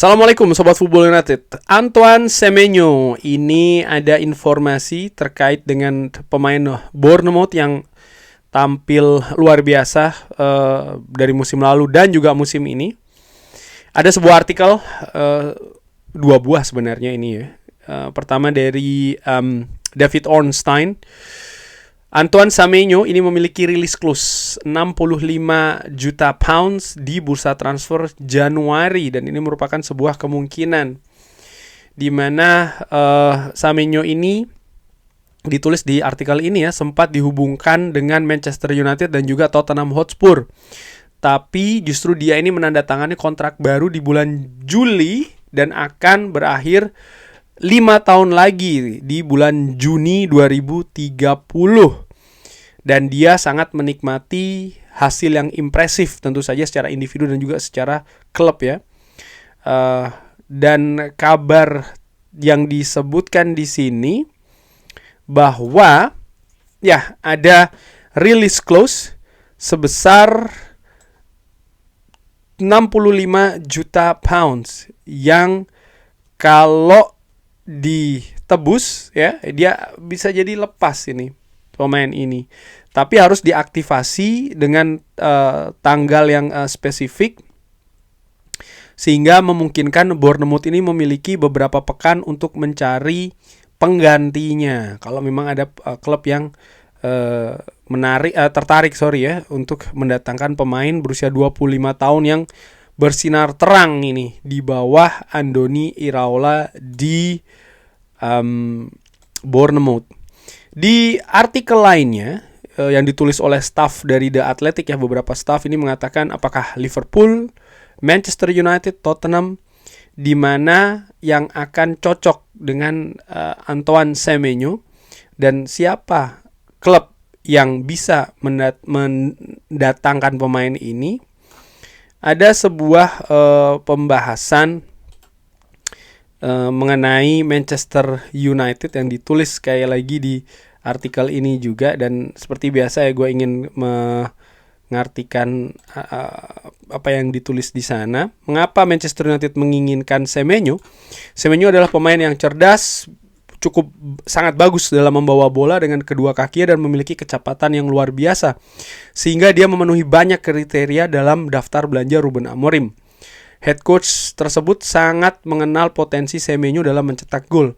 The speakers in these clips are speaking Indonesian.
Assalamualaikum Sobat Football United. Antoine Semenyo, ini ada informasi terkait dengan pemain Bournemouth yang tampil luar biasa dari musim lalu dan juga musim ini. Ada sebuah artikel, dua buah sebenarnya ini ya. Pertama dari David Ornstein. Antoine Semenyo ini memiliki rilis clause 65 juta pounds di bursa transfer Januari, dan ini merupakan sebuah kemungkinan di mana Semenyo ini ditulis di artikel ini ya, sempat dihubungkan dengan Manchester United dan juga Tottenham Hotspur. Tapi justru dia ini menandatangani kontrak baru di bulan Juli dan akan berakhir 5 tahun lagi di bulan Juni 2030. Dan dia sangat menikmati hasil yang impresif tentu saja secara individu dan juga secara klub ya. Dan kabar yang disebutkan di sini bahwa ya ada release clause sebesar 65 juta pounds yang kalau ditebus ya, dia bisa jadi lepas ini pemain ini. Tapi harus diaktifasi dengan tanggal yang spesifik sehingga memungkinkan Bournemouth ini memiliki beberapa pekan untuk mencari penggantinya. Kalau memang ada klub yang tertarik untuk mendatangkan pemain berusia 25 tahun yang bersinar terang ini di bawah Andoni Iraola di Bournemouth. Di artikel lainnya yang ditulis oleh staff dari The Athletic ya, beberapa staff ini mengatakan apakah Liverpool, Manchester United, Tottenham di mana yang akan cocok dengan Antoine Semenyo, dan siapa klub yang bisa mendatangkan pemain ini. Ada sebuah pembahasan mengenai Manchester United yang ditulis sekali lagi di artikel ini juga, dan seperti biasa ya gue ingin mengartikan apa yang ditulis di sana. Mengapa Manchester United menginginkan Semenyo? Semenyo adalah pemain yang cerdas, cukup sangat bagus dalam membawa bola dengan kedua kakinya dan memiliki kecepatan yang luar biasa, sehingga dia memenuhi banyak kriteria dalam daftar belanja Ruben Amorim. Head coach tersebut sangat mengenal potensi Semenyo dalam mencetak gol,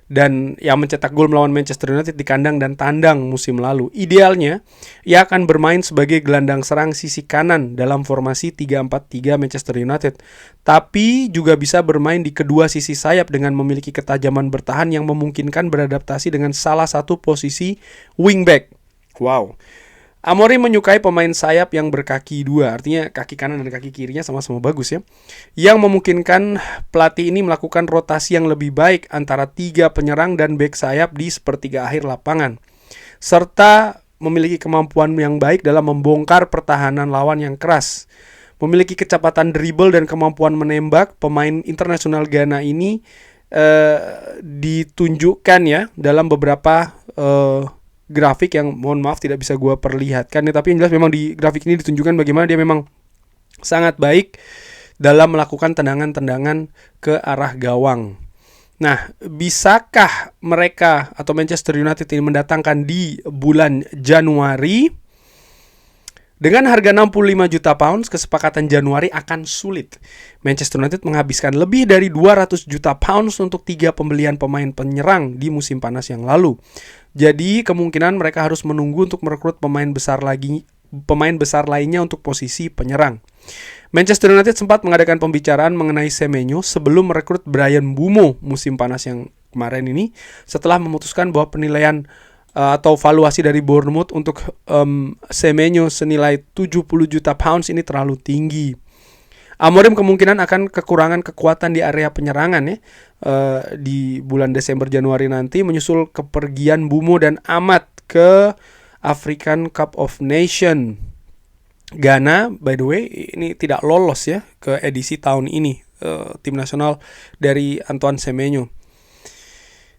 dan yang mencetak gol melawan Manchester United di kandang dan tandang musim lalu. Idealnya, ia akan bermain sebagai gelandang serang sisi kanan dalam formasi 3-4-3 Manchester United, tapi juga bisa bermain di kedua sisi sayap dengan memiliki ketajaman bertahan yang memungkinkan beradaptasi dengan salah satu posisi wingback. Wow. Amorim menyukai pemain sayap yang berkaki dua, artinya kaki kanan dan kaki kirinya sama-sama bagus ya, yang memungkinkan pelatih ini melakukan rotasi yang lebih baik antara 3 penyerang dan bek sayap di sepertiga akhir lapangan, serta memiliki kemampuan yang baik dalam membongkar pertahanan lawan yang keras. Memiliki kecepatan dribble dan kemampuan menembak, pemain internasional Ghana ini ditunjukkan ya dalam beberapa grafik yang mohon maaf tidak bisa gue perlihatkan ya, tapi yang jelas memang di grafik ini ditunjukkan bagaimana dia memang sangat baik dalam melakukan tendangan-tendangan ke arah gawang. Nah, bisakah mereka atau Manchester United ini mendatangkan di bulan Januari? Dengan harga 65 juta pounds, kesepakatan Januari akan sulit. Manchester United menghabiskan lebih dari 200 juta pounds untuk 3 pembelian pemain penyerang di musim panas yang lalu. Jadi kemungkinan mereka harus menunggu untuk merekrut pemain besar lainnya untuk posisi penyerang. Manchester United sempat mengadakan pembicaraan mengenai Semenyo sebelum merekrut Bryan Mbeumo musim panas yang kemarin ini, setelah memutuskan bahwa penilaian atau valuasi dari Bournemouth untuk Semenyo senilai 70 juta pounds ini terlalu tinggi. Amorim kemungkinan akan kekurangan kekuatan di area penyerangan ya di bulan Desember Januari nanti, menyusul kepergian Mbeumo dan Amat ke African Cup of Nations. Ghana by the way ini tidak lolos ya ke edisi tahun ini tim nasional dari Antoine Semenyo.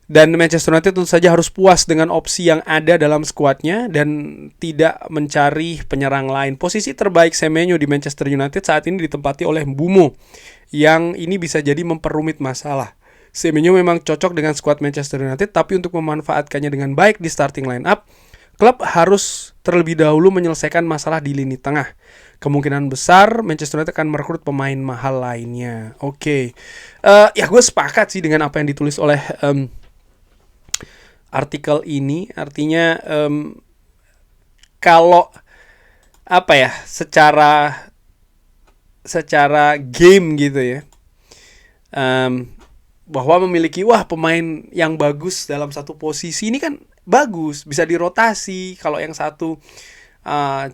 Dan Manchester United tentu saja harus puas dengan opsi yang ada dalam skuadnya dan tidak mencari penyerang lain. Posisi terbaik Semenyo di Manchester United saat ini ditempati oleh Mbeumo, yang ini bisa jadi memperumit masalah. Semenyo memang cocok dengan skuad Manchester United, tapi untuk memanfaatkannya dengan baik di starting line up, klub harus terlebih dahulu menyelesaikan masalah di lini tengah. Kemungkinan besar Manchester United akan merekrut pemain mahal lainnya. Oke. Ya gue sepakat sih dengan apa yang ditulis oleh artikel ini. Artinya kalau apa ya, secara game gitu ya, bahwa memiliki pemain yang bagus dalam satu posisi ini kan bagus, bisa dirotasi. Kalau yang satu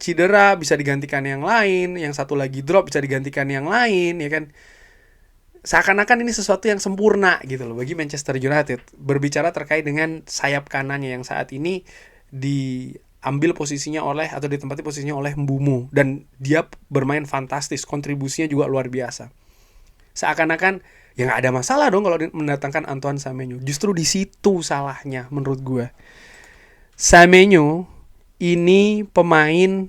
cedera bisa digantikan yang lain, yang satu lagi drop bisa digantikan yang lain, ya kan. Seakan-akan ini sesuatu yang sempurna gitu loh bagi Manchester United. Berbicara terkait dengan sayap kanannya yang saat ini diambil posisinya oleh, atau ditempati posisinya oleh Mbeumo, dan dia bermain fantastis, kontribusinya juga luar biasa. Seakan-akan ya nggak ada masalah dong kalau mendatangkan Antoine Semenyo. Justru di situ salahnya menurut gue. Semenyo ini pemain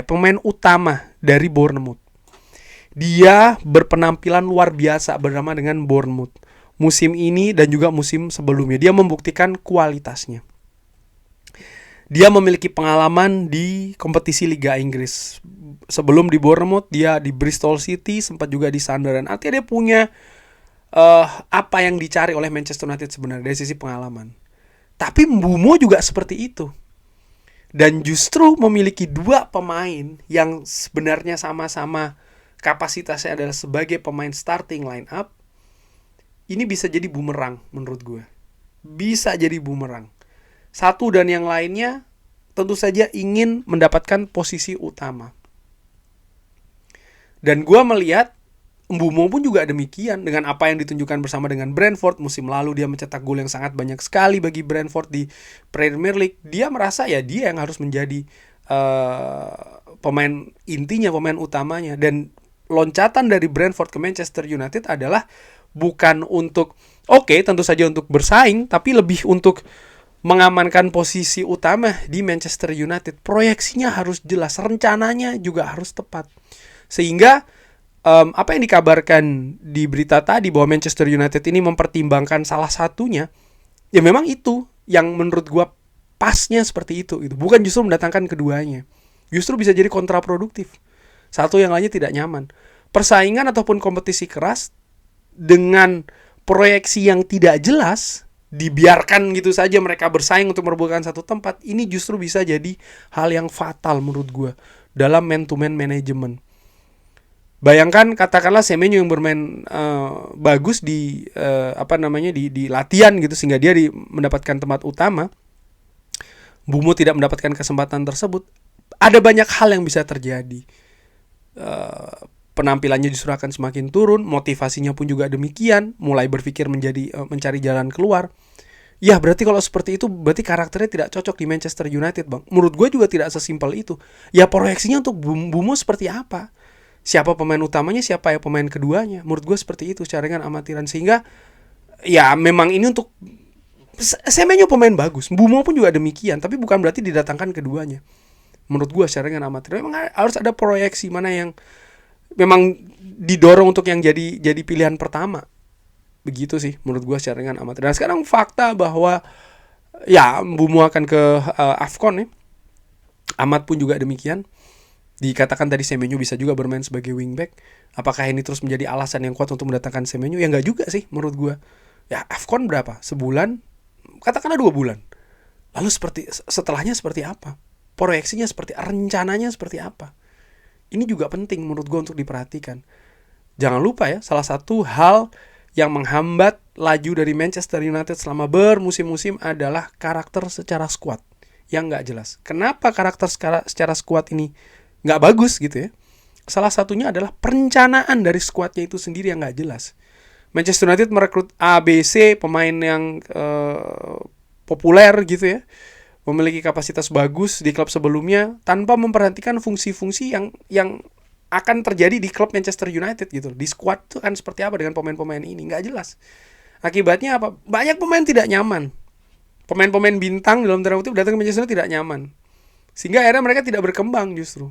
pemain utama dari Bournemouth. Dia berpenampilan luar biasa bersama dengan Bournemouth musim ini dan juga musim sebelumnya. Dia membuktikan kualitasnya. Dia memiliki pengalaman di kompetisi Liga Inggris. Sebelum di Bournemouth, dia di Bristol City, sempat juga di Sunderland. Artinya dia punya apa yang dicari oleh Manchester United sebenarnya dari sisi pengalaman. Tapi Mbeumo juga seperti itu. Dan justru memiliki dua pemain yang sebenarnya sama-sama kapasitasnya adalah sebagai pemain starting line up. Ini bisa jadi bumerang menurut gue. Bisa jadi bumerang. Satu dan yang lainnya tentu saja ingin mendapatkan posisi utama. Dan gue melihat Mbeumo pun juga demikian, dengan apa yang ditunjukkan bersama dengan Brentford. Musim lalu dia mencetak gol yang sangat banyak sekali bagi Brentford di Premier League. Dia merasa ya dia yang harus menjadi pemain intinya, pemain utamanya. Dan loncatan dari Brentford ke Manchester United adalah bukan untuk tentu saja untuk bersaing, tapi lebih untuk mengamankan posisi utama di Manchester United. Proyeksinya harus jelas, rencananya juga harus tepat. Sehingga apa yang dikabarkan di berita tadi bahwa Manchester United ini mempertimbangkan salah satunya, ya memang itu yang menurut gua pasnya seperti itu. Bukan justru mendatangkan keduanya. Justru bisa jadi kontraproduktif. Satu yang lainnya tidak nyaman. Persaingan ataupun kompetisi keras dengan proyeksi yang tidak jelas, dibiarkan gitu saja mereka bersaing untuk merebutkan satu tempat, ini justru bisa jadi hal yang fatal menurut gua dalam man-to-man management. Bayangkan katakanlah Semenyo yang bermain bagus di di latihan gitu sehingga dia mendapatkan tempat utama. Mbeumo tidak mendapatkan kesempatan tersebut. Ada banyak hal yang bisa terjadi. Penampilannya justru akan semakin turun, motivasinya pun juga demikian, mulai berpikir mencari jalan keluar. Ya berarti kalau seperti itu berarti karakternya tidak cocok di Manchester United, Bang. Menurut gue juga tidak sesimpel itu. Ya proyeksinya untuk Mbeumo seperti apa? Siapa pemain utamanya, siapa ya pemain keduanya. Menurut gue seperti itu secara dengan amatiran. Sehingga ya memang ini untuk Semenyo pemain bagus, Mbeumo pun juga demikian, tapi bukan berarti didatangkan keduanya. Menurut gue secara dengan amatiran memang harus ada proyeksi mana yang memang didorong untuk yang jadi pilihan pertama. Begitu sih menurut gue secara dengan amatiran. Dan sekarang fakta bahwa ya Mbeumo akan ke AFCON ya. Amat pun juga demikian. Dikatakan tadi Semenyo bisa juga bermain sebagai wingback. Apakah ini terus menjadi alasan yang kuat untuk mendatangkan Semenyo? Ya enggak juga sih menurut gue. Ya AFCON berapa? Sebulan? Katakanlah 2 bulan. Lalu setelahnya seperti apa? Proyeksinya seperti, rencananya seperti apa? Ini juga penting menurut gue untuk diperhatikan. Jangan lupa ya, salah satu hal yang menghambat laju dari Manchester United selama bermusim-musim adalah karakter secara skuad yang nggak jelas. Kenapa karakter secara skuad ini nggak bagus gitu ya? Salah satunya adalah perencanaan dari skuadnya itu sendiri yang nggak jelas. Manchester United merekrut A, B, C, pemain yang populer gitu ya, memiliki kapasitas bagus di klub sebelumnya tanpa memperhatikan fungsi-fungsi yang akan terjadi di klub Manchester United gitu. Di squad itu kan seperti apa dengan pemain-pemain ini, nggak jelas. Akibatnya apa? Banyak pemain tidak nyaman. Pemain-pemain bintang dalam tanda kutip datang ke Manchester United tidak nyaman. Sehingga akhirnya mereka tidak berkembang justru.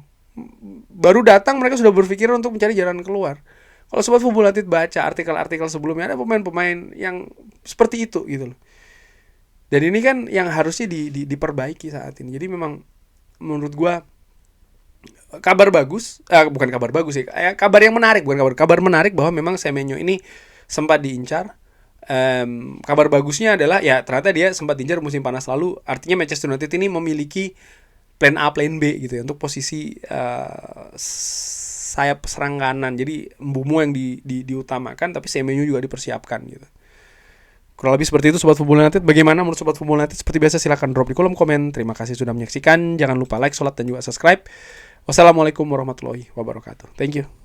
Baru datang mereka sudah berpikir untuk mencari jalan keluar. Kalau Sobat Football United baca artikel-artikel sebelumnya, ada pemain-pemain yang seperti itu gitu loh. Dan ini kan yang harusnya diperbaiki saat ini. Jadi memang menurut gua kabar bagus, bukan kabar bagus sih, kabar yang menarik, bukan kabar menarik bahwa memang Semenyo ini sempat diincar. Kabar bagusnya adalah ya ternyata dia sempat diincar musim panas lalu. Artinya Manchester United ini memiliki plan A, plan B gitu ya untuk posisi sayap serang kanan. Jadi Mbumo yang diutamakan, tapi Semenyo juga dipersiapkan gitu. Kurang lebih seperti itu Sobat Football United. Bagaimana menurut Sobat Football United? Seperti biasa silahkan drop di kolom komen. Terima kasih sudah menyaksikan. Jangan lupa like, sholat, dan juga subscribe. Wassalamualaikum warahmatullahi wabarakatuh. Thank you.